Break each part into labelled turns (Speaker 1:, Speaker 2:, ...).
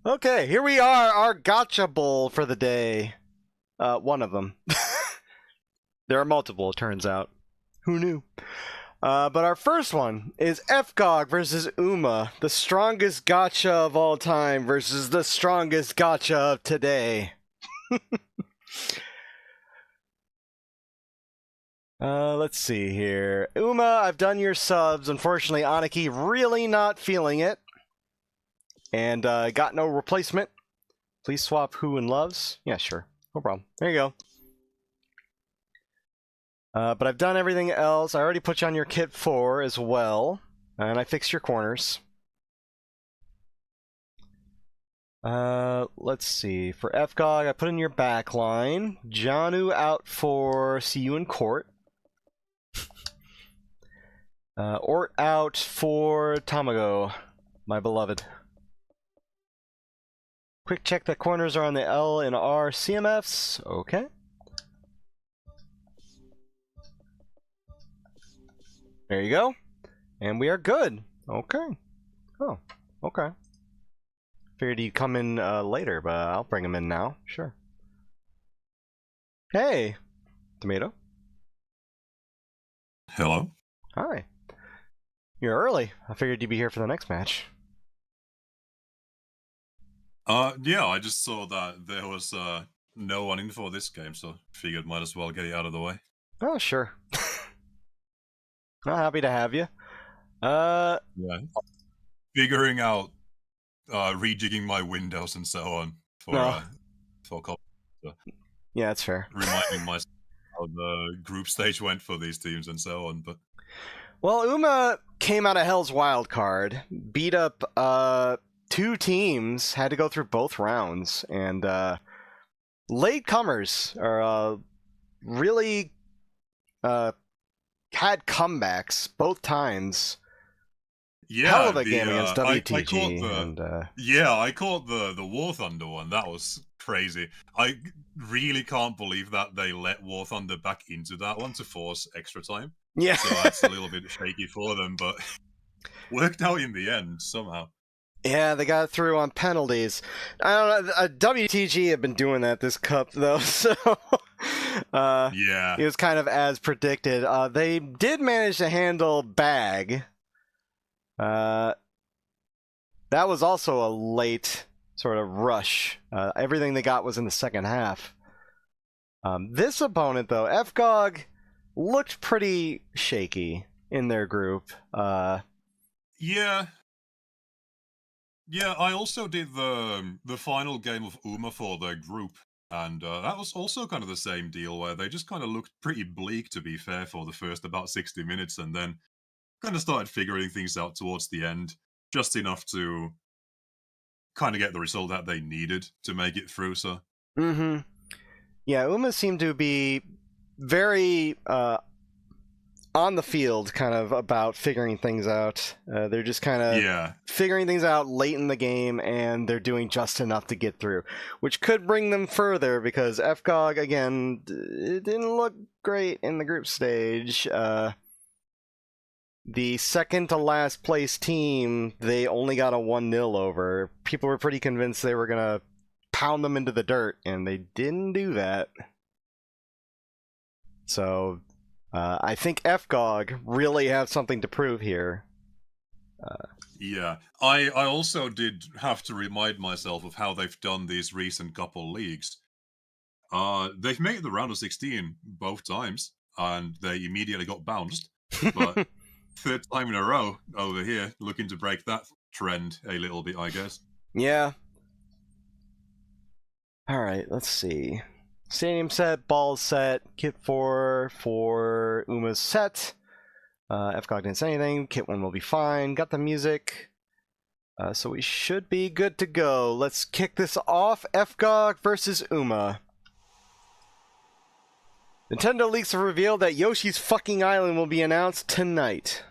Speaker 1: Okay, here we are, our gotcha bowl for the day. One of them. There are multiple, it turns out. Who knew? But our first one is fgog versus Uma, the strongest gotcha of all time versus the strongest gotcha of today. Let's see here. Uma, I've done your subs. Unfortunately, Aniki really not feeling it. And got no replacement. Please swap who and loves. Yeah, sure. No problem. There you go. But I've done everything else. I already put you on your kit 4 as well. And I fixed your corners. Let's see. For fgog, I put in your back line. Janu out for see you in court. Ort out for Tamago, my beloved. Quick check that corners are on the L and R CMFs. Okay. There you go. And we are good. Okay. Oh, okay. Figured he'd come in later, but I'll bring him in now. Sure. Hey, Tomato.
Speaker 2: Hello.
Speaker 1: Hi. You're early. I figured you'd be here for the next match.
Speaker 2: Yeah, I just saw that there was no one in for this game, so figured might as well get it out of the way.
Speaker 1: Oh, sure. I'm happy to have you.
Speaker 2: Yeah. Figuring out rejigging my windows and so on for a couple. So
Speaker 1: yeah, that's fair.
Speaker 2: Reminding myself how the group stage went for these teams and so on, but
Speaker 1: well, Uma came out of Hell's wild card, beat up 2 teams, had to go through both rounds, and late comers are really had comebacks both times.
Speaker 2: yeah,
Speaker 1: hell of a game against WTG.
Speaker 2: I caught the War Thunder one. That was crazy. I really can't believe that they let War Thunder back into that one to force extra time.
Speaker 1: Yeah,
Speaker 2: so that's a little bit shaky for them, but worked out in the end somehow.
Speaker 1: Yeah, they got through on penalties. I don't know. WTG have been doing that this cup though, so
Speaker 2: yeah,
Speaker 1: it was kind of as predicted. They did manage to handle Bag. That was also a late sort of rush. Everything they got was in the second half. This opponent though, fgog, looked pretty shaky in their group.
Speaker 2: Yeah, I also did the final game of Uma for the group, and that was also kind of the same deal, where they just kind of looked pretty bleak, to be fair, for the first about 60 minutes, and then kind of started figuring things out towards the end, just enough to kind of get the result that they needed to make it through, so.
Speaker 1: Mm-hmm. Yeah, Uma seemed to be very on the field, kind of about figuring things out. They're just kind of figuring things out late in the game, and they're doing just enough to get through, which could bring them further, because fgog, again, it didn't look great in the group stage. The second to last place team, they only got a 1-0 over. People were pretty convinced they were going to pound them into the dirt, and they didn't do that. So I think fgog really have something to prove here.
Speaker 2: Yeah, I also did have to remind myself of how they've done these recent couple leagues. They've made the round of 16 both times, and they immediately got bounced. But third time in a row over here, looking to break that trend a little bit, I guess.
Speaker 1: Yeah. All right, let's see. Stadium set, balls set, kit 4 for Uma's set. fgog didn't say anything. Kit 1 will be fine. Got the music. So we should be good to go. Let's kick this off. fgog versus Uma. Nintendo leaks have revealed that Yoshi's fucking Island will be announced tonight.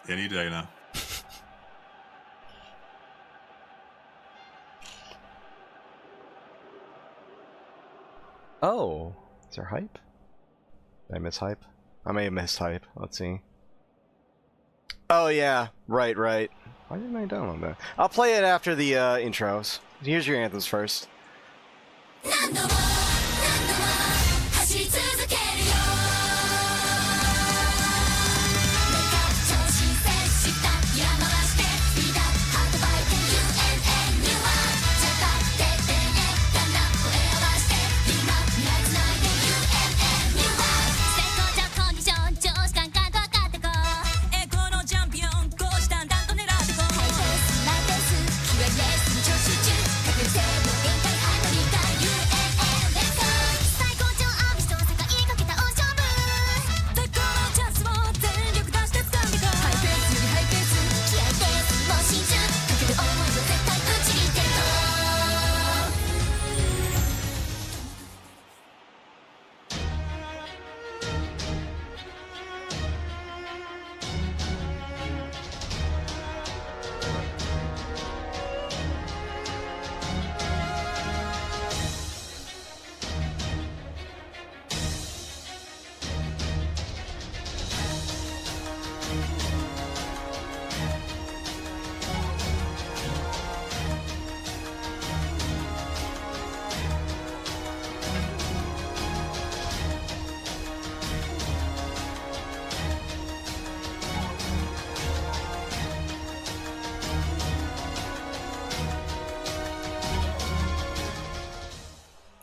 Speaker 2: Any day now.
Speaker 1: Oh, is there hype? Did I miss hype? I may have missed hype. Let's see. Oh, yeah. Right. Why didn't I download that? I'll play it after the intros. Here's your anthems first.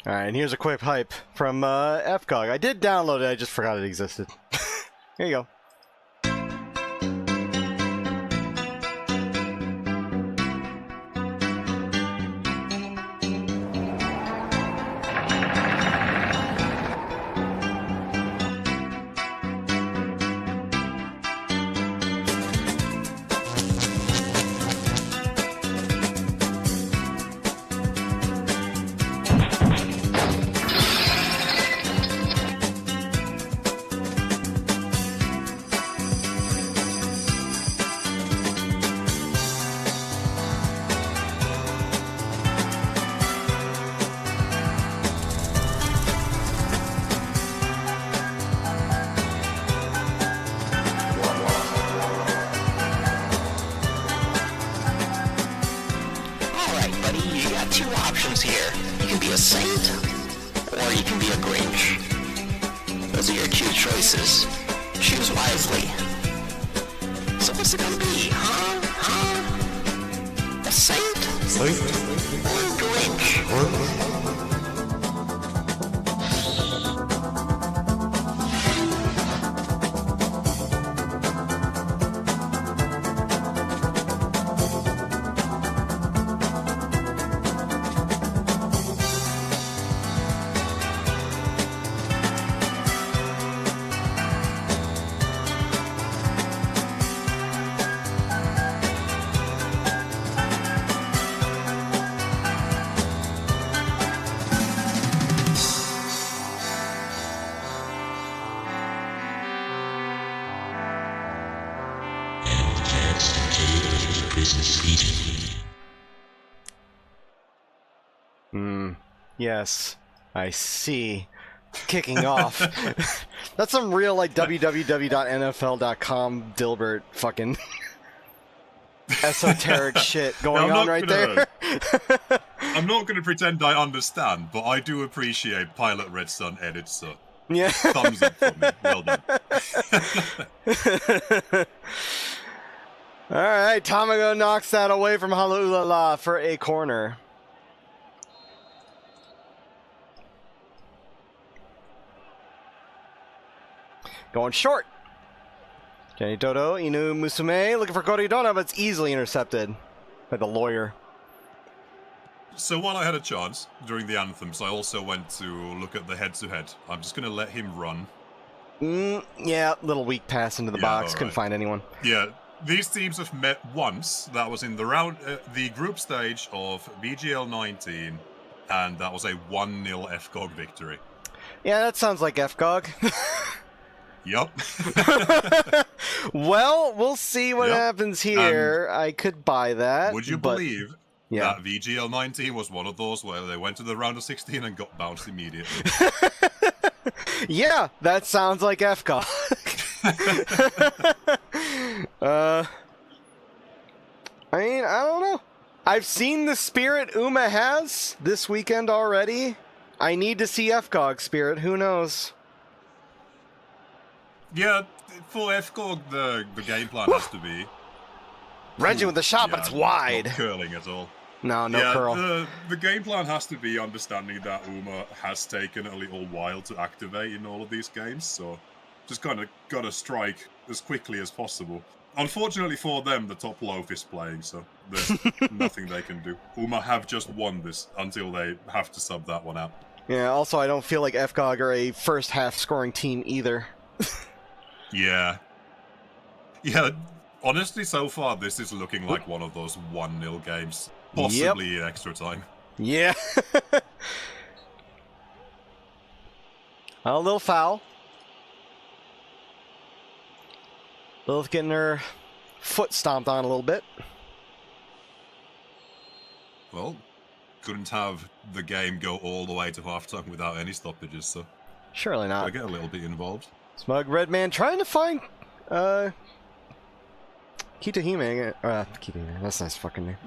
Speaker 1: Alright, and here's a quick hype from fgog. I did download it, I just forgot it existed. Here you go.
Speaker 3: Here. You can be a saint, or you can be a Grinch. Those are your two choices. Choose wisely. So what's it gonna be, huh? A saint? Or a Grinch?
Speaker 1: Yes, I see. Kicking off. That's some real, like, www.nfl.com Dilbert fucking esoteric shit going on right there.
Speaker 2: I'm not going to pretend I understand, but I do appreciate Pilot Red Sun edits, so
Speaker 1: yeah.
Speaker 2: Thumbs up for me. Well done.
Speaker 1: Alright, Tamago knocks that away from Halaulala for a corner. Going short. Kenny Dodo, Inu Musume, looking for Koridona, but it's easily intercepted by the lawyer.
Speaker 2: So while I had a chance during the anthems, I also went to look at the head-to-head. I'm just going to let him run.
Speaker 1: Yeah, little weak pass into the box. Couldn't find anyone.
Speaker 2: Yeah, these teams have met once. That was in the the group stage of VGL19, and that was a 1-0 fgog victory.
Speaker 1: Yeah, that sounds like fgog.
Speaker 2: Yup.
Speaker 1: Well, we'll see what happens here. I could buy that.
Speaker 2: Would you believe that VGL19 was one of those where they went to the round of 16 and got bounced immediately?
Speaker 1: Yeah, that sounds like fgog. I mean, I don't know. I've seen the spirit Uma has this weekend already. I need to see fgog spirit. Who knows?
Speaker 2: Yeah, for fgog, the game plan has to be...
Speaker 1: Reggie with the shot, but it's wide.
Speaker 2: Not curling at all.
Speaker 1: No curl.
Speaker 2: The game plan has to be understanding that Uma has taken a little while to activate in all of these games, so just kind of gotta strike as quickly as possible. Unfortunately for them, the top loaf is playing, so there's nothing they can do. Uma have just won this until they have to sub that one out.
Speaker 1: Yeah, also I don't feel like fgog are a first half scoring team either.
Speaker 2: Yeah. Yeah, honestly, so far this is looking like one of those 1-0 games. Possibly in extra time.
Speaker 1: Yeah. A little foul. Lilith getting her foot stomped on a little bit.
Speaker 2: Well, couldn't have the game go all the way to halftime without any stoppages, so...
Speaker 1: Surely not.
Speaker 2: I get a little bit involved.
Speaker 1: Smug Redman trying to find, Kitahime. Kitahime, that's a nice fucking name.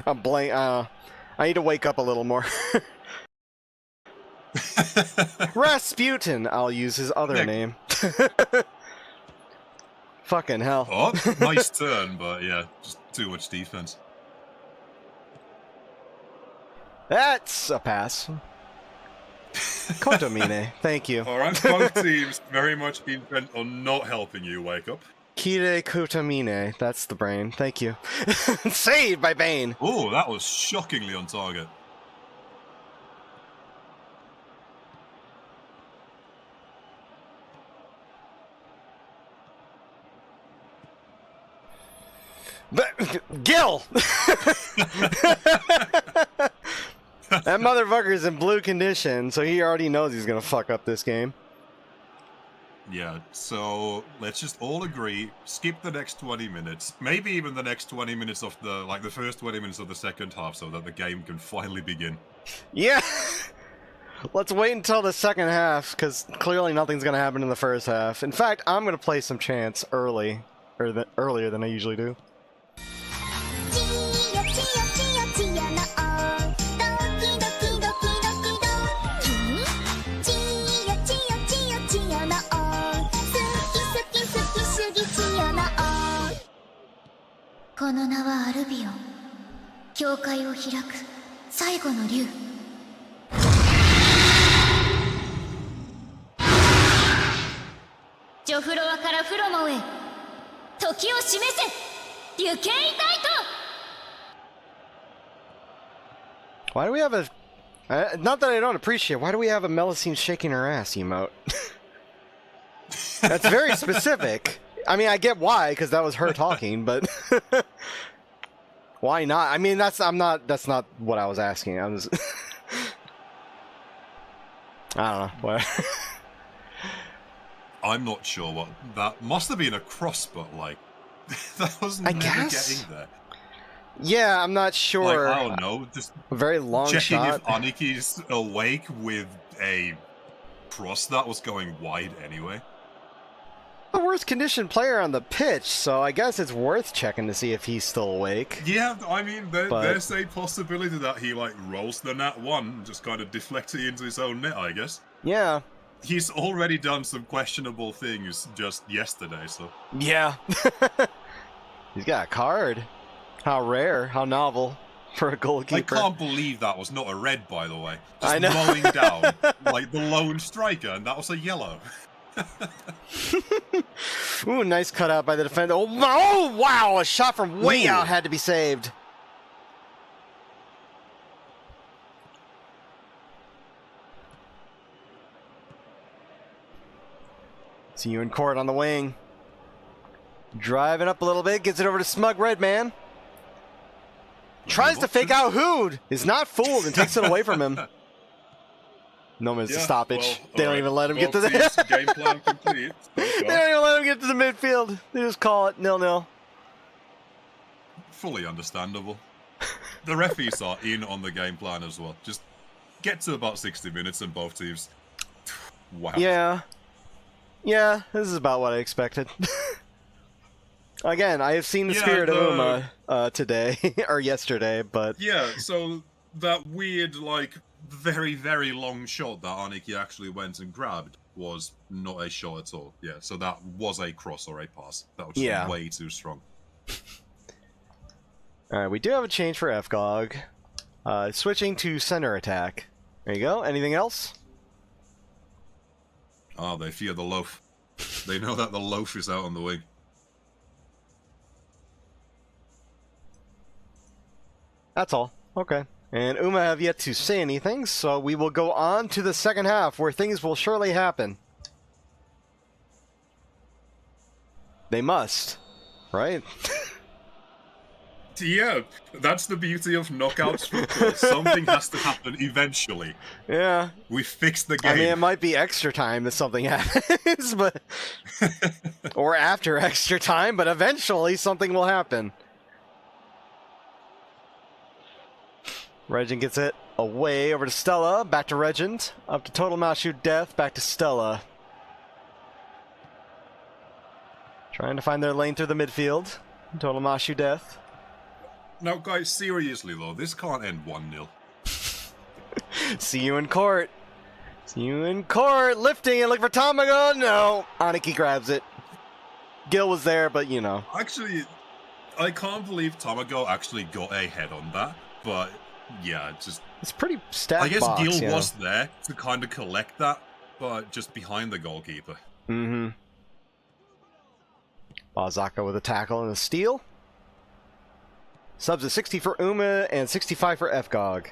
Speaker 1: I'm blank, I need to wake up a little more. Rasputin, I'll use his other name. Fucking hell.
Speaker 2: Oh, nice turn, but yeah, just too much defense.
Speaker 1: That's a pass. Kotomine, thank you.
Speaker 2: Alright, both teams very much intent on not helping you wake up.
Speaker 1: Kire Kotomine, that's the brain, thank you. Saved by Bane!
Speaker 2: Oh, that was shockingly on target.
Speaker 1: But, Gil! That motherfucker's in blue condition, so he already knows he's gonna fuck up this game.
Speaker 2: Yeah, so let's just all agree, skip the next 20 minutes, maybe even the next 20 minutes of the first 20 minutes of the second half so that the game can finally begin.
Speaker 1: Yeah! Let's wait until the second half, because clearly nothing's gonna happen in the first half. In fact, I'm gonna play some chance early, or earlier than I usually do. Why do we have a... not that I don't appreciate, why do we have a Melusine shaking her ass emote? That's very specific. I mean, I get why, because that was her talking, but... Why not? I mean, that's not what I was asking. I was... I don't know. What?
Speaker 2: I'm not sure what... That must have been a cross, but, like... that was never getting there.
Speaker 1: Yeah, I'm not sure.
Speaker 2: Like, I don't know, just
Speaker 1: a very long
Speaker 2: checking
Speaker 1: shot.
Speaker 2: if Aniki's awake with a cross that was going wide anyway.
Speaker 1: The worst conditioned player on the pitch, so I guess it's worth checking to see if he's still awake.
Speaker 2: Yeah, I mean, there's a possibility that he, like, rolls the nat one and just kind of deflects it into his own net, I guess.
Speaker 1: Yeah.
Speaker 2: He's already done some questionable things just yesterday, so...
Speaker 1: Yeah. He's got a card. How rare, how novel for a goalkeeper.
Speaker 2: I can't believe that was not a red, by the way. Just
Speaker 1: I know.
Speaker 2: mowing down, like, the lone striker, and that was a yellow.
Speaker 1: Ooh, nice cutout by the defender. Oh, wow, a shot from way out had to be saved. See you in court on the wing. Driving up a little bit, gets it over to Smug Redman. Tries to fake out Hood. Is not fooled and takes it away from him. No minutes to stoppage.
Speaker 2: Well,
Speaker 1: they don't even let him get to the
Speaker 2: game plan complete.
Speaker 1: They don't even let him get to the midfield. They just call it 0-0.
Speaker 2: Fully understandable. The referees are in on the game plan as well. Just get to about 60 minutes and both teams. Wow.
Speaker 1: Yeah. Yeah, this is about what I expected. Again, I have seen the spirit of Uma today, or yesterday, but...
Speaker 2: Yeah, so that weird, like, very, very long shot that Aniki actually went and grabbed was not a shot at all. Yeah, so that was a cross or a pass. That was just way too strong.
Speaker 1: Alright, we do have a change for fgog. Switching to center attack. There you go. Anything else?
Speaker 2: Oh, they fear the loaf. They know that the loaf is out on the wing.
Speaker 1: That's all. Okay. And Uma have yet to say anything, so we will go on to the second half, where things will surely happen. They must. Right?
Speaker 2: Yeah, that's the beauty of knockouts football. Something has to happen eventually.
Speaker 1: Yeah.
Speaker 2: We fixed the game.
Speaker 1: I mean, it might be extra time if something happens, but... or after extra time, but eventually something will happen. Regent gets it away over to Stella, back to Regent, up to Total Mashu Death, back to Stella. Trying to find their lane through the midfield. Total Mashu Death.
Speaker 2: Now, guys, seriously though, this can't end 1-0.
Speaker 1: See you in court. See you in court. Lifting and look for Tamago. No. Aniki grabs it. Gil was there, but you know.
Speaker 2: Actually, I can't believe Tamago actually got a head on that, but... yeah,
Speaker 1: it's pretty stacked.
Speaker 2: I guess
Speaker 1: box,
Speaker 2: Gil was there to kind of collect that, but just behind the goalkeeper.
Speaker 1: Mm-hmm. Bazaka with a tackle and a steal. Subs at 60 for Uma and 65 for fgog.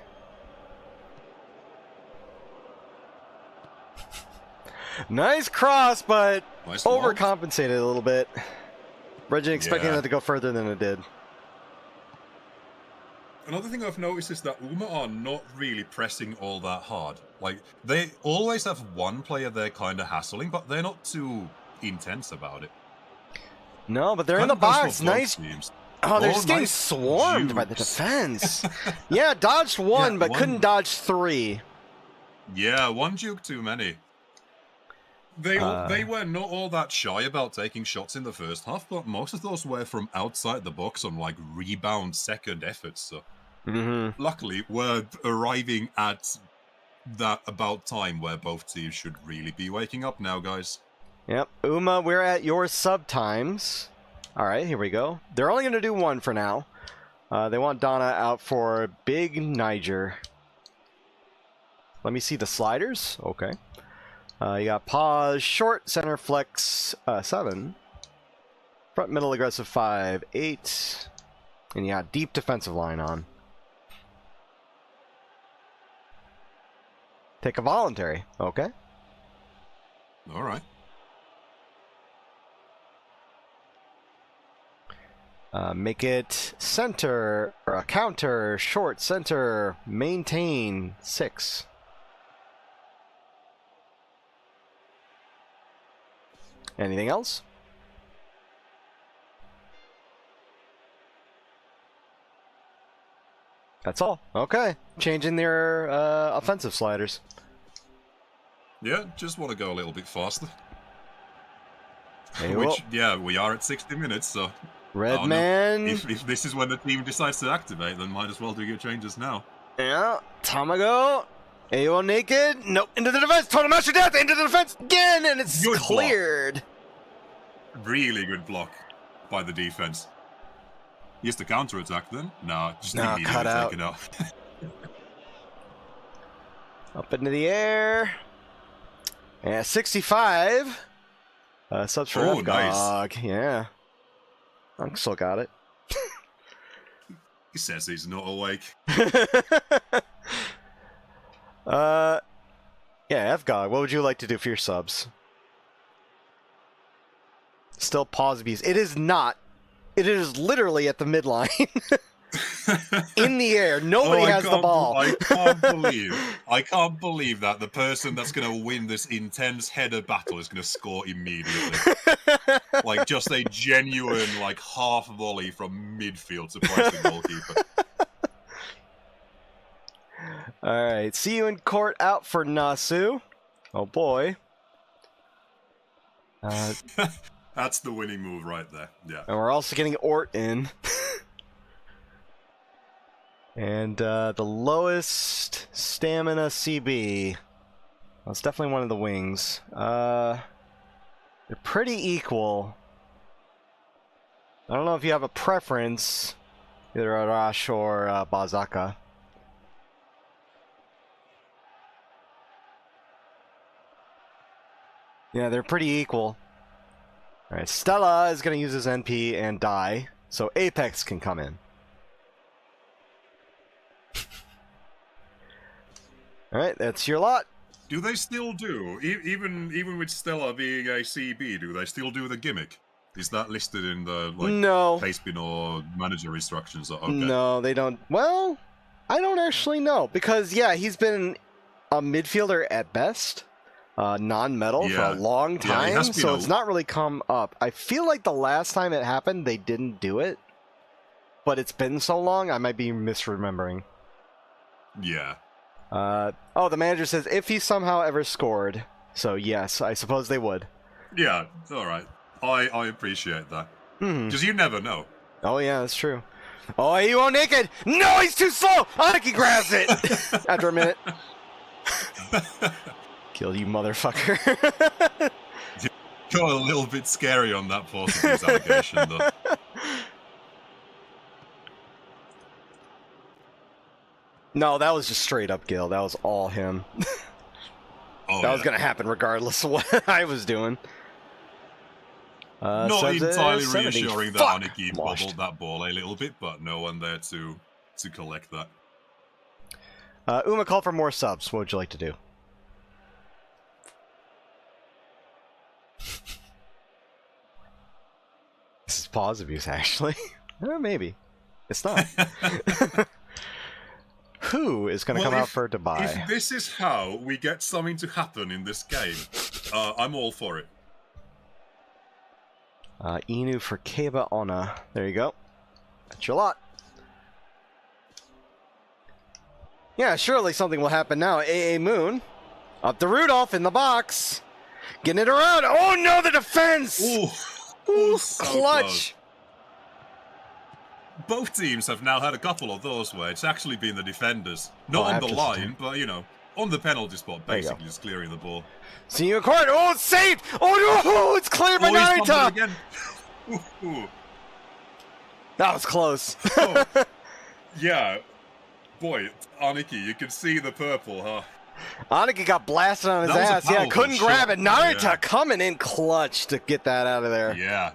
Speaker 1: Nice cross, but nice overcompensated a little bit. Regent expecting that to go further than it did.
Speaker 2: Another thing I've noticed is that Uma are not really pressing all that hard. Like, they always have one player there kind of hassling, but they're not too intense about it.
Speaker 1: No, but they're in the box. Nice. Oh, they're just getting swarmed by the defense. Yeah, dodged one, but couldn't dodge three.
Speaker 2: Yeah, one juke too many. They were not all that shy about taking shots in the first half, but most of those were from outside the box on, like, rebound second efforts, so... Luckily, we're arriving at that about time where both teams should really be waking up now, guys.
Speaker 1: Yep. Uma, we're at your sub times. Alright, here we go. They're only going to do one for now. They want Donna out for Big Niger. Let me see the sliders. Okay. You got pause, short, center, flex, 7. Front, middle, aggressive, 5, 8. And you got deep defensive line on. Take a voluntary. Okay.
Speaker 2: All right.
Speaker 1: Make it center, or a counter, short, center, maintain, 6. Anything else? That's all. Okay. Changing their offensive sliders.
Speaker 2: Yeah, just want to go a little bit faster.
Speaker 1: Hey,
Speaker 2: which, yeah, we are at 60 minutes, so...
Speaker 1: Red man...
Speaker 2: If this is when the team decides to activate, then might as well do your changes now.
Speaker 1: Yeah, Tamago. AO naked. Nope, into the defense. Total Master Death. Into the defense again, and it's good cleared.
Speaker 2: Block. Really good block by the defense. He has to counter-attack then? No, just immediately
Speaker 1: cut out.
Speaker 2: Take it out.
Speaker 1: Up into the air. Yeah, 65. Subs for fgog. Nice. Yeah. Uncle got it.
Speaker 2: He says he's not awake.
Speaker 1: Yeah, fgog, what would you like to do for your subs? Still pause bees. It is not. It is literally at the midline. In the air. Nobody has the ball.
Speaker 2: I can't believe that the person that's going to win this intense header battle is going to score immediately. Like, just a genuine, like, half volley from midfield to place the goalkeeper.
Speaker 1: Alright, see you in court out for Nasu. Oh boy.
Speaker 2: That's the winning move right there. Yeah.
Speaker 1: And we're also getting Ort in. And the lowest stamina CB. Well, it's definitely one of the wings. They're pretty equal. I don't know if you have a preference, either Arash or Bazaka. Yeah, they're pretty equal. Alright, Stella is going to use his NP and die, so Apex can come in. Alright, that's your lot.
Speaker 2: Do they still do, even with Stella being a CB, do they still do the gimmick? Is that listed in the
Speaker 1: no
Speaker 2: placebin or manager instructions? Okay.
Speaker 1: No, they don't. Well, I don't actually know, because yeah, he's been a midfielder at best, non-metal for a long time, so it's not really come up. I feel like the last time it happened, they didn't do it, but it's been so long, I might be misremembering.
Speaker 2: Yeah.
Speaker 1: Oh, the manager says if he somehow ever scored, so yes, I suppose they would.
Speaker 2: Yeah, all right. I appreciate that. Because you never know.
Speaker 1: Oh yeah, that's true. Oh, he won't naked! No, he's too slow! Aniki grabs it! After a minute. Kill you, motherfucker.
Speaker 2: Got a little bit scary on that Portuguese allegation, though.
Speaker 1: No, that was just straight up Gil. That was all him. That was going to happen regardless of what I was doing.
Speaker 2: Not entirely reassuring that Aniki bobbled that ball a little bit, but no one there to collect that.
Speaker 1: Uma, call for more subs. What would you like to do? This is pause abuse, actually. Maybe. It's not. Who is going to come out for Dubai?
Speaker 2: If this is how we get something to happen in this game, I'm all for it.
Speaker 1: Inu for Keba Ona. There you go. That's your lot. Yeah, surely something will happen now. AA Moon. Up to Rudolph in the box. Getting it around. Oh no, the defense!
Speaker 2: Ooh,
Speaker 1: so clutch! Close.
Speaker 2: Both teams have now had a couple of those where it's actually been the defenders. Not on the line, but, you know, on the penalty spot, basically just clearing the ball.
Speaker 1: See you in court. Oh, it's saved! Oh, no! It's cleared by Narita!
Speaker 2: Again. Ooh.
Speaker 1: That was close.
Speaker 2: Oh, yeah. Boy, Aniki, you can see the purple, huh?
Speaker 1: Aniki got blasted on his ass. Yeah, couldn't grab it. Narita coming in clutch to get that out of there.
Speaker 2: Yeah.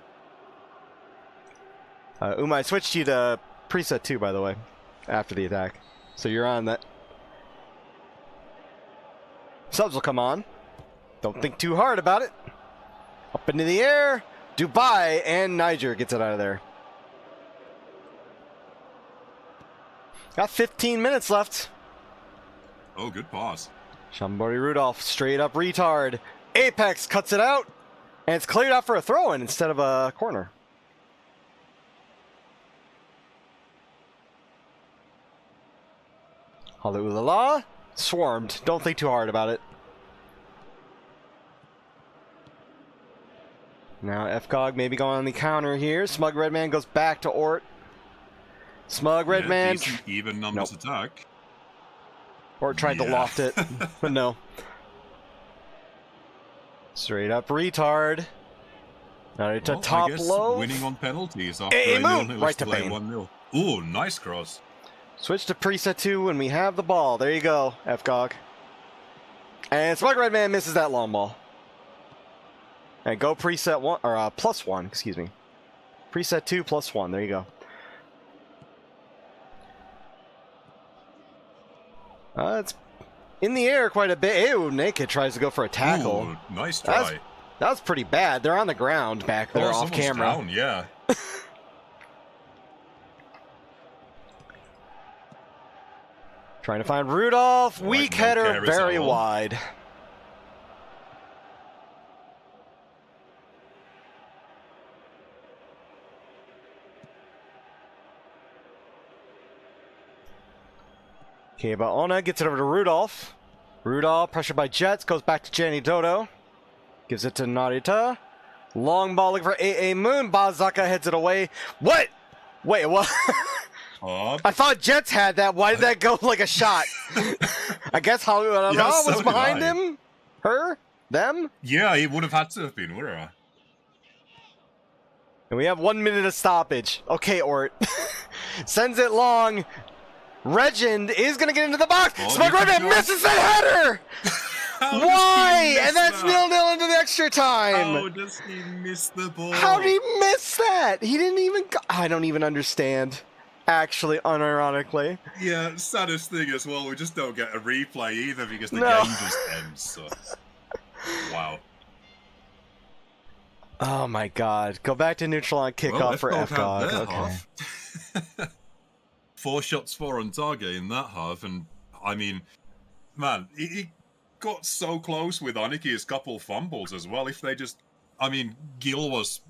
Speaker 1: Uma, I switched you to preset 2, by the way, after the attack. So you're on that. Subs will come on. Don't think too hard about it. Up into the air. Dubai and Niger gets it out of there. Got 15 minutes left.
Speaker 2: Oh, good pass.
Speaker 1: Shambori Rudolph, straight up retard. Apex cuts it out. And it's cleared out for a throw-in instead of a corner. Halulala. Swarmed. Don't think too hard about it. Now fgog maybe going on the counter here. Smug Redman goes back to Ort. Smug Redman.
Speaker 2: Even numbers attack.
Speaker 1: Ort tried to loft it, but no. Straight up retard. Now to top low.
Speaker 2: Winning on penalties after a 0-0
Speaker 1: right to
Speaker 2: play 1-0. Ooh, nice cross.
Speaker 1: Switch to preset 2 when we have the ball. There you go, fgog. And Smug Redman misses that long ball. And go preset 1 or +1, excuse me. Preset 2 +1. There you go. It's in the air quite a bit. Ew, Naked tries to go for a tackle.
Speaker 2: Ooh, nice try.
Speaker 1: That was pretty bad. They're on the ground back there off camera.
Speaker 2: Down, yeah.
Speaker 1: Trying to find Rudolph. Weak header, very wide. Keba Ona gets it over to Rudolph. Rudolph, pressured by Jets, goes back to Jenny Dodo. Gives it to Narita. Long ball looking for AA Moon. Bazaka heads it away. What? Wait, what? I thought Jets had that. Why did that go like a shot? I guess Hollywood was behind him? Her? Them?
Speaker 2: Yeah, he would have had to have been, wouldn't he?
Speaker 1: And we have 1 minute of stoppage. Okay, Ort. Sends it long. Regend is going to get into the box. Smoke right misses the header! Why? And that's 0-0 into the extra time.
Speaker 2: How does he miss the ball?
Speaker 1: How did he miss that? He didn't even go. I don't even understand. Actually, unironically.
Speaker 2: Yeah, saddest thing as well, we just don't get a replay either because the game just ends, so... Wow.
Speaker 1: Oh my god. Go back to neutral on kickoff for fgog.
Speaker 2: Okay. 4 shots, 4 on target in that half, and I mean, man, he got so close with Aniki's couple fumbles as well. If they just, I mean, Gil was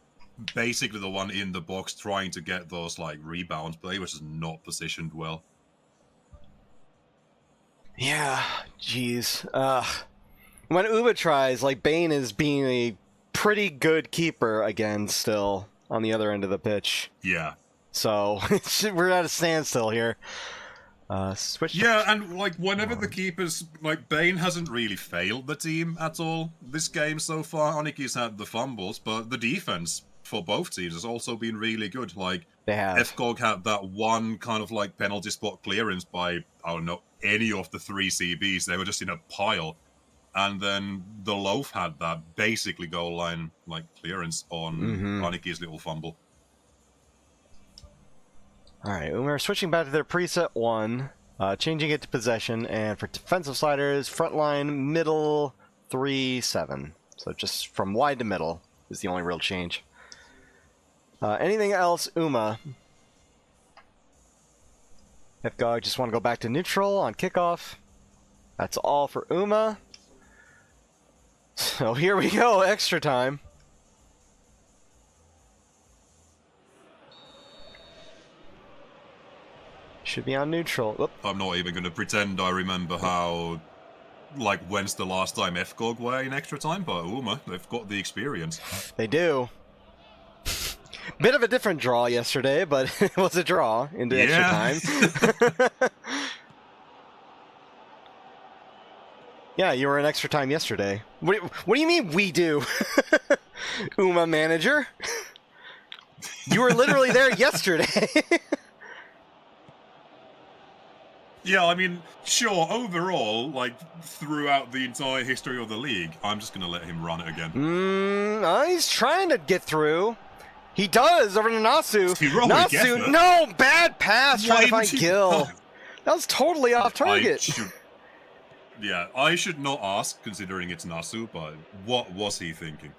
Speaker 2: basically the one in the box trying to get those like rebounds, but he was just not positioned well.
Speaker 1: Yeah, jeez. When Uba tries, like, Bane is being a pretty good keeper again still on the other end of the pitch.
Speaker 2: Yeah.
Speaker 1: So, we're at a standstill here. Switch.
Speaker 2: Yeah, and, like, whenever the keepers... Like, Bane hasn't really failed the team at all this game so far. Aniki's had the fumbles, but the defense for both teams has also been really good. Like,
Speaker 1: they have.
Speaker 2: fgog had that one kind of, like, penalty spot clearance by, I don't know, any of the 3 CBs. They were just in a pile. And then the Loaf had that basically goal line like clearance on Aniki's little fumble.
Speaker 1: Alright, we're switching back to their preset 1, changing it to possession, and for defensive sliders, front line, middle, 3-7. So just from wide to middle is the only real change. Anything else, Uma? fgog just want to go back to neutral on kickoff. That's all for Uma. So here we go, extra time. Should be on neutral. Whoop.
Speaker 2: I'm not even going to pretend I remember how, like, when's the last time fgog were in extra time, but Uma, they've got the experience.
Speaker 1: They do. Bit of a different draw yesterday, but it was a draw into extra time. Yeah, you were in extra time yesterday. What do you mean we do? Uma manager? You were literally there yesterday.
Speaker 2: Yeah, I mean, sure, overall, like, throughout the entire history of the league, I'm just going to let him run it again.
Speaker 1: He's trying to get through. He does, over to Nasu.
Speaker 2: Nasu,
Speaker 1: no, bad pass, trying to find Gil. That was totally off target.
Speaker 2: Yeah, I should not ask, considering it's Nasu, but what was he thinking?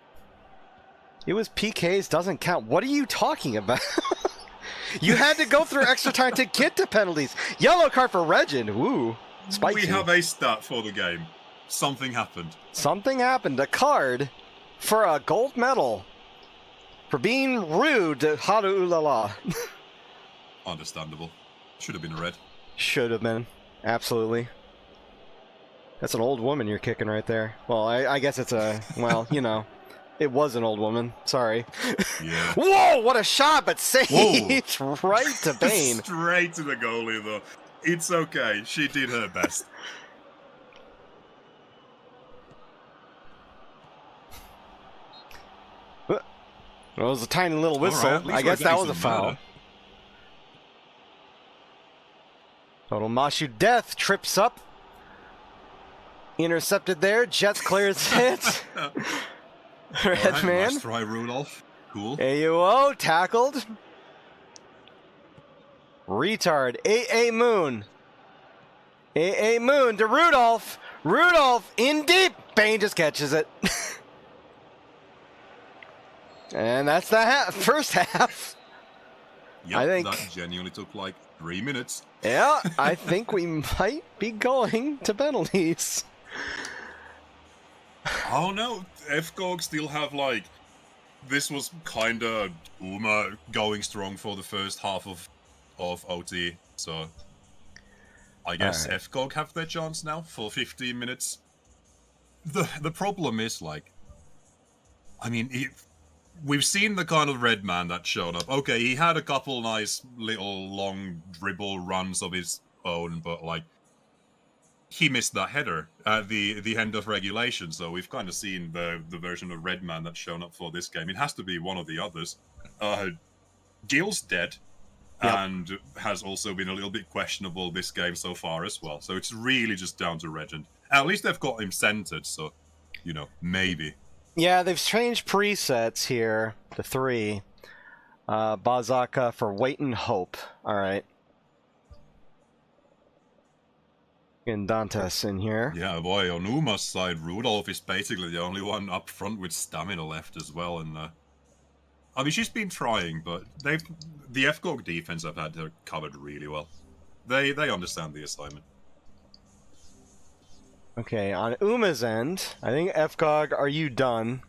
Speaker 1: It was PKs, doesn't count. What are you talking about? You had to go through extra time to get to penalties. Yellow card for Regend. Woo, spicy.
Speaker 2: We have a stat for the game. Something happened.
Speaker 1: Something happened. A card for a gold medal for being rude to Haru Ulala.
Speaker 2: Understandable. Should have been red.
Speaker 1: Should have been. Absolutely. That's an old woman you're kicking right there. Well, I guess it's a, well, you know, it was an old woman. Sorry.
Speaker 2: Yeah.
Speaker 1: Whoa, what a shot, but saved right to Bane.
Speaker 2: Straight to the goalie, though. It's okay. She did her best.
Speaker 1: It was a tiny little whistle.
Speaker 2: Right,
Speaker 1: I guess that was a foul. Total Mashu Death trips up. Intercepted there. Jets clears it. Red man.
Speaker 2: Nice try, Rudolph. Cool.
Speaker 1: AUO tackled. Retard. AA Moon. AA Moon to Rudolph. Rudolph in deep. Bane just catches it. And that's the first half.
Speaker 2: Yep,
Speaker 1: I think
Speaker 2: that genuinely took like 3 minutes.
Speaker 1: Yeah, I think we might be going to penalties.
Speaker 2: Oh no, fgog still have like... This was kinda Uma going strong for the first half of OT, so... I guess fgog have their chance now for 15 minutes. The problem is, like... I mean, we've seen the kind of red man that showed up. Okay, he had a couple nice little long dribble runs of his own, but like he missed that header at the end of regulation. So we've kind of seen the version of red man that's shown up for this game. It has to be one of the others. Gil's dead. Yep. And has also been a little bit questionable this game so far as well. So it's really just down to Regent. At least they've got him centered, so, you know, maybe.
Speaker 1: Yeah, they've changed presets here to 3. Bazaka for Wait and Hope. All right. Getting Dantes in here.
Speaker 2: Yeah, boy, on Uma's side, Rudolph is basically the only one up front with stamina left as well. And I mean, she's been trying, but the fgog defense have had her covered really well. They understand the assignment.
Speaker 1: Okay, on Uma's end, I think fgog, are you done?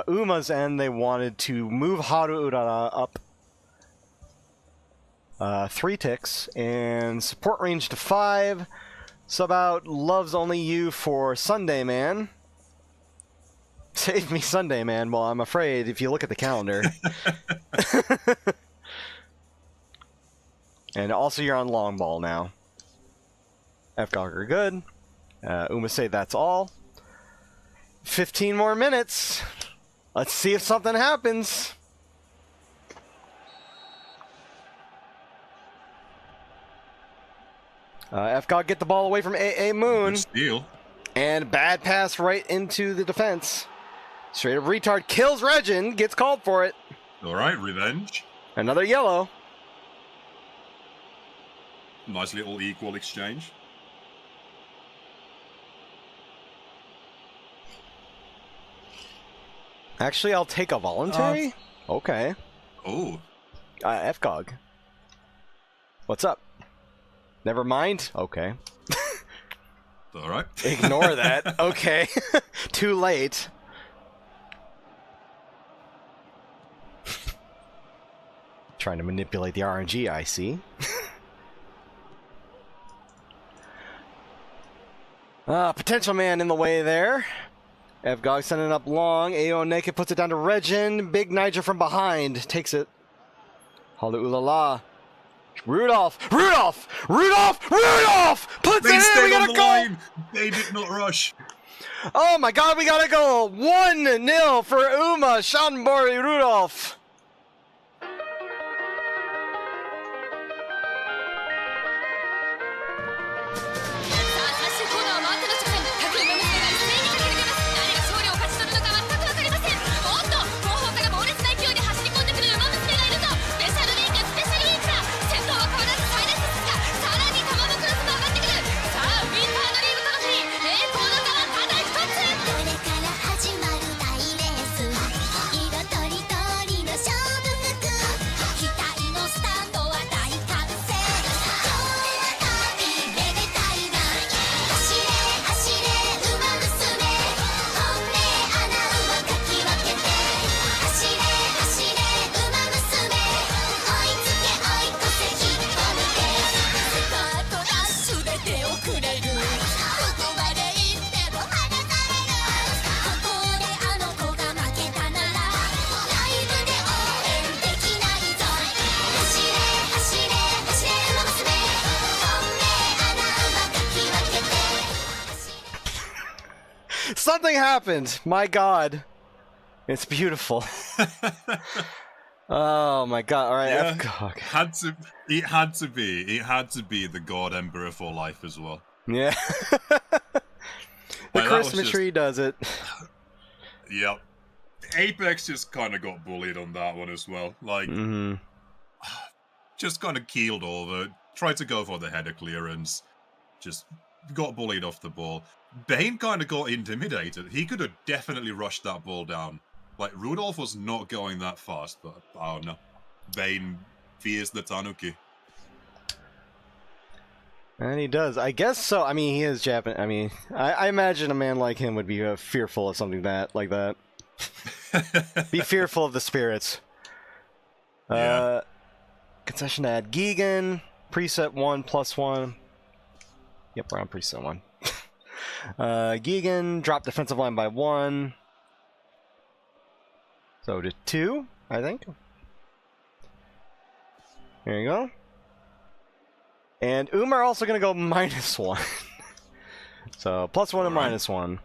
Speaker 1: Uma's end, they wanted to move Haru Urara up 3 ticks and support range to 5. Sub out Loves Only You for Sunday Man. Save me Sunday Man. Well, I'm afraid if you look at the calendar. And also you're on long ball now. fgog are good. Uma say that's all. 15 more minutes. Let's see if something happens. fgog get the ball away from AA Moon.
Speaker 2: Good steal.
Speaker 1: And bad pass right into the defense. Straight up retard kills Regin, gets called for it.
Speaker 2: Alright, revenge.
Speaker 1: Another yellow.
Speaker 2: Nice little equal exchange.
Speaker 1: Actually, I'll take a voluntary. Okay.
Speaker 2: Oh.
Speaker 1: fgog. What's up? Never mind? Okay.
Speaker 2: Alright.
Speaker 1: Ignore that. Okay. Too late. Trying to manipulate the RNG, I see. Potential man in the way there. fgog sending up long. AO naked puts it down to Regin. Big Niger from behind takes it. Halu Ulala. Rudolph! Rudolph! Rudolph! Rudolph! Puts
Speaker 2: they
Speaker 1: it in! We gotta go!
Speaker 2: Line. They did not rush.
Speaker 1: Oh my god, we gotta go! 1-0 for Uma Shanbori Rudolph. Something happened. My god. It's beautiful. Oh my god. All right,
Speaker 2: yeah,
Speaker 1: fgog.
Speaker 2: It had to be the God Emperor for life as well.
Speaker 1: Yeah. The Christmas tree does it.
Speaker 2: Yep. Apex just kind of got bullied on that one as well. Like, just kind of keeled over, tried to go for the header clearance, just got bullied off the ball. Bane kind of got intimidated. He could have definitely rushed that ball down. Like, Rudolph was not going that fast, but I don't know. Bane fears the Tanuki.
Speaker 1: And he does. I guess so. I mean, he is Japanese. I mean, I imagine a man like him would be fearful of something like that. Be fearful of the spirits.
Speaker 2: Yeah.
Speaker 1: Concession to add Gigan. Preset 1 +1. Yep, we're on preset 1. Gigan, drop defensive line by 1. So to 2, I think. There you go. And Umar also going to go -1. So +1 and -1.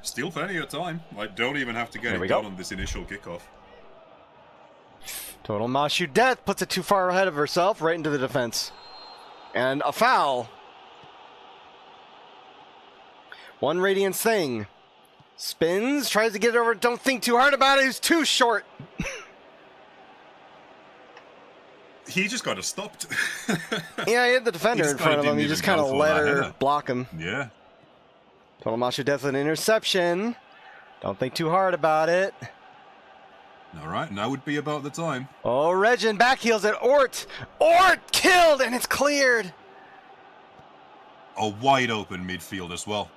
Speaker 2: Still plenty of time. I don't even have to get it done on this initial kickoff.
Speaker 1: Total Mashu Death puts it too far ahead of herself, right into the defense. And a foul. One Radiance thing. Spins, tries to get it over. Don't think too hard about it. He's too short.
Speaker 2: He just got it stopped.
Speaker 1: Yeah, he had the defender in front of him. He just kind of let her block him.
Speaker 2: Yeah.
Speaker 1: Total Mashu Death with an interception. Don't think too hard about it.
Speaker 2: All right, now would be about the time.
Speaker 1: Oh, Regin backheels at Ort. Ort killed, and it's cleared.
Speaker 2: A wide open midfield as well.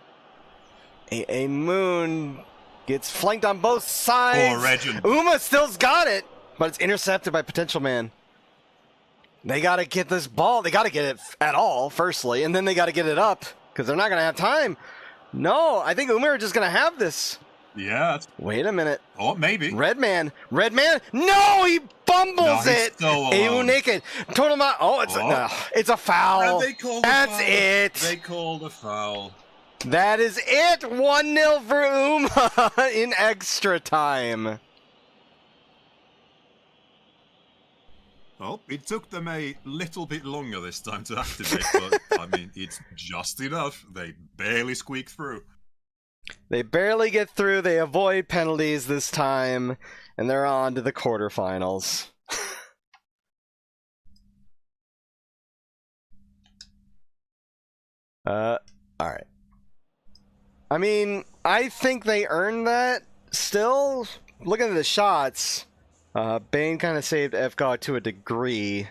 Speaker 1: A Moon gets flanked on both sides.
Speaker 2: Poor Regin.
Speaker 1: Uma still's got it, but it's intercepted by Potential Man. They got to get this ball. They got to get it at all, firstly, and then they got to get it up because they're not going to have time. No, I think Umar are just going to have this.
Speaker 2: Yeah.
Speaker 1: Wait a minute.
Speaker 2: Oh, maybe.
Speaker 1: Red man. No, he bumbles it.
Speaker 2: So
Speaker 1: naked. Total Oh, it's a foul. That's it.
Speaker 2: They called a foul.
Speaker 1: That is it. 1-0 for Uma in extra time.
Speaker 2: Well, it took them a little bit longer this time to activate, but I mean, it's just enough. They barely squeak through.
Speaker 1: They barely get through. They avoid penalties this time, and they're on to the quarterfinals. All right. I mean, I think they earned that. Still, looking at the shots, Bane kind of saved fgog to a degree.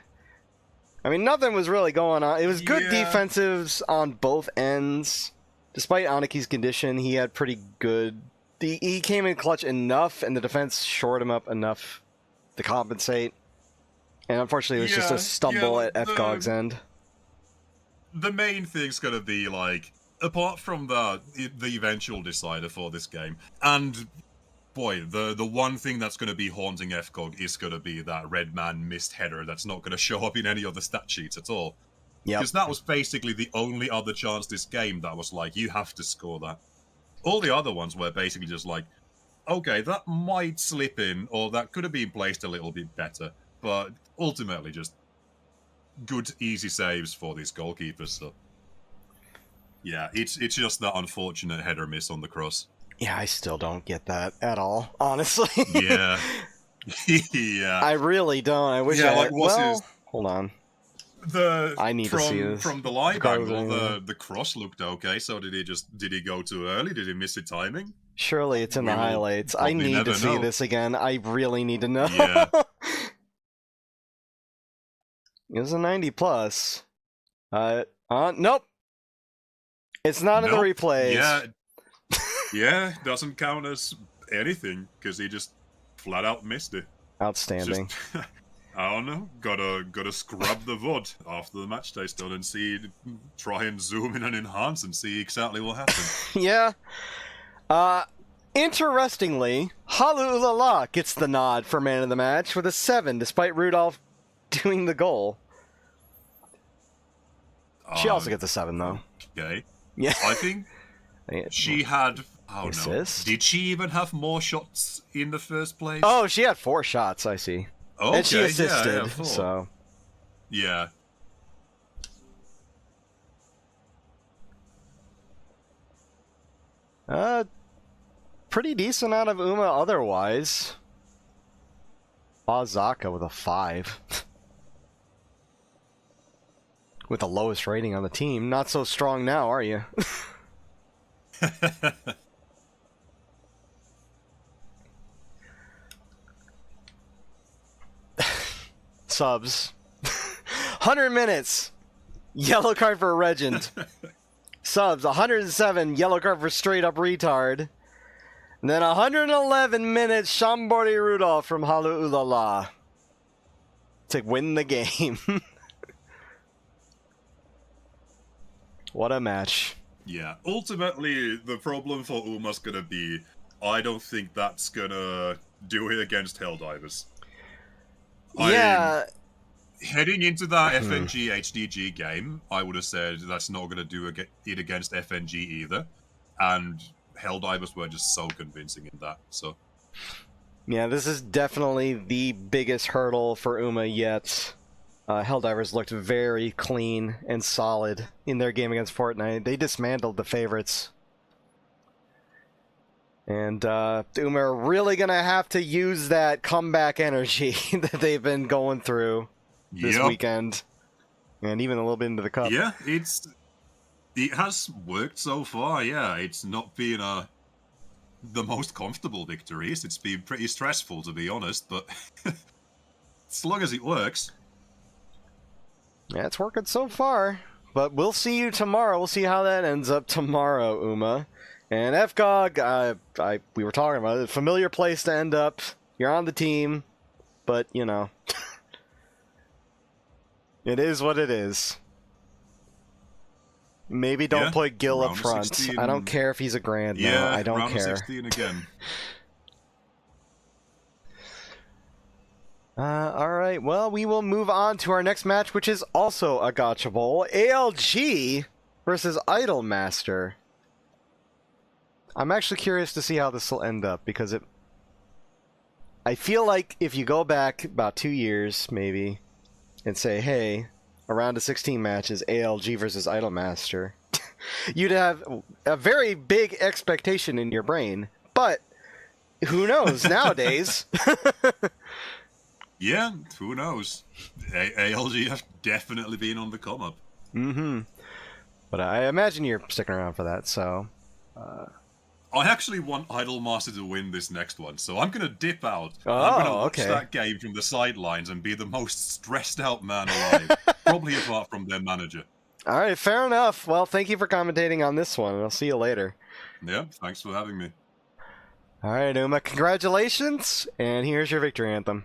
Speaker 1: I mean, nothing was really going on. It was good defensives on both ends. Despite Anaki's condition, he had pretty good... He came in clutch enough, and the defense shored him up enough to compensate. And unfortunately, it was just a stumble at fgog's end.
Speaker 2: The main thing's going to be, like, apart from the eventual decider for this game, and... Boy, the one thing that's going to be haunting fgog is going to be that red man missed header that's not going to show up in any other stat sheets at all.
Speaker 1: Yeah,
Speaker 2: because that was basically the only other chance this game that was like, you have to score that. All the other ones were basically just like, okay, that might slip in, or that could have been placed a little bit better, but ultimately just good, easy saves for these goalkeepers. So yeah, it's just that unfortunate header miss on the cross.
Speaker 1: Yeah, I still don't get that at all, honestly.
Speaker 2: Yeah. Yeah.
Speaker 1: I really don't. I wish hold on. I need to see this.
Speaker 2: From the live angle, the cross looked okay, so did he go too early? Did he miss the timing?
Speaker 1: Surely it's in the highlights. I need to see this again. I really need to know.
Speaker 2: Yeah.
Speaker 1: It was a 90+. Nope. It's not in the replays.
Speaker 2: Yeah. Yeah, doesn't count as anything, because he just flat out missed it.
Speaker 1: Outstanding.
Speaker 2: Just, I don't know, gotta scrub the VOD after the match day's done and try and zoom in and enhance and see exactly what happened.
Speaker 1: Yeah. Interestingly, Halulala gets the nod for man of the match with a 7, despite Rudolph doing the goal. She also gets a 7, though.
Speaker 2: Okay.
Speaker 1: Yeah.
Speaker 2: I think she had... Oh
Speaker 1: assist?
Speaker 2: No. Did she even have more shots in the first place?
Speaker 1: Oh, she had 4 shots, I see.
Speaker 2: Okay,
Speaker 1: and she assisted,
Speaker 2: yeah,
Speaker 1: so...
Speaker 2: Yeah.
Speaker 1: Pretty decent out of Uma otherwise. Bazaka with a 5. With the lowest rating on the team. Not so strong now, are you? Subs. 100 minutes. Yellow card for Regent. Subs. 107. Yellow card for straight up retard. And then 111 minutes. Shambori Rudolph from Halu Ulala to win the game. What a match.
Speaker 2: Yeah, ultimately, the problem for Uma's gonna be, I don't think that's gonna do it against Helldivers.
Speaker 1: Yeah.
Speaker 2: Heading into that FNG HDG game, I would have said that's not gonna do it against FNG either. And Helldivers were just so convincing in that, so...
Speaker 1: Yeah, this is definitely the biggest hurdle for Uma yet. Helldivers looked very clean and solid in their game against Fortnite. They dismantled the favorites. And Uma are really going to have to use that comeback energy that they've been going through this weekend. And even a little bit into the cup.
Speaker 2: Yeah, it has worked so far, yeah. It's not been the most comfortable victories. It's been pretty stressful, to be honest, but as long as it works...
Speaker 1: Yeah, it's working so far. But we'll see you tomorrow. We'll see how that ends up tomorrow, Uma. And fgog, we were talking about it. Familiar place to end up. You're on the team. But, you know. It is what it is. Maybe don't put Gil up front. 16. I don't care if he's a grand. No, I don't
Speaker 2: round
Speaker 1: care.
Speaker 2: 16 again.
Speaker 1: Alright, well, we will move on to our next match, which is also a Gacha Bowl. ALG versus Idolmaster. I'm actually curious to see how this will end up, because I feel like if you go back about 2 years, maybe, and say, hey, a round of 16 match is ALG versus Idolmaster, you'd have a very big expectation in your brain, but who knows nowadays?
Speaker 2: Yeah, who knows? ALG have definitely been on the come up.
Speaker 1: Mm-hmm. But I imagine you're sticking around for that, so...
Speaker 2: I actually want Idolmaster to win this next one, so I'm going to dip out.
Speaker 1: Oh,
Speaker 2: I'm going to watch that game from the sidelines and be the most stressed out man alive. Probably apart from their manager.
Speaker 1: Alright, fair enough. Well, thank you for commentating on this one, and I'll see you later.
Speaker 2: Yeah, thanks for having me.
Speaker 1: Alright, Uma, congratulations, and here's your victory anthem.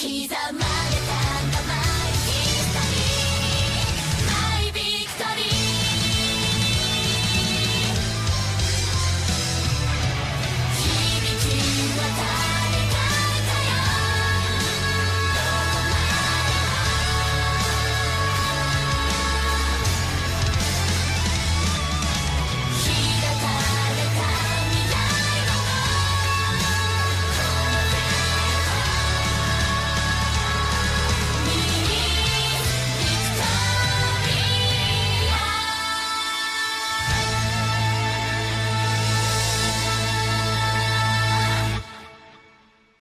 Speaker 4: 刻む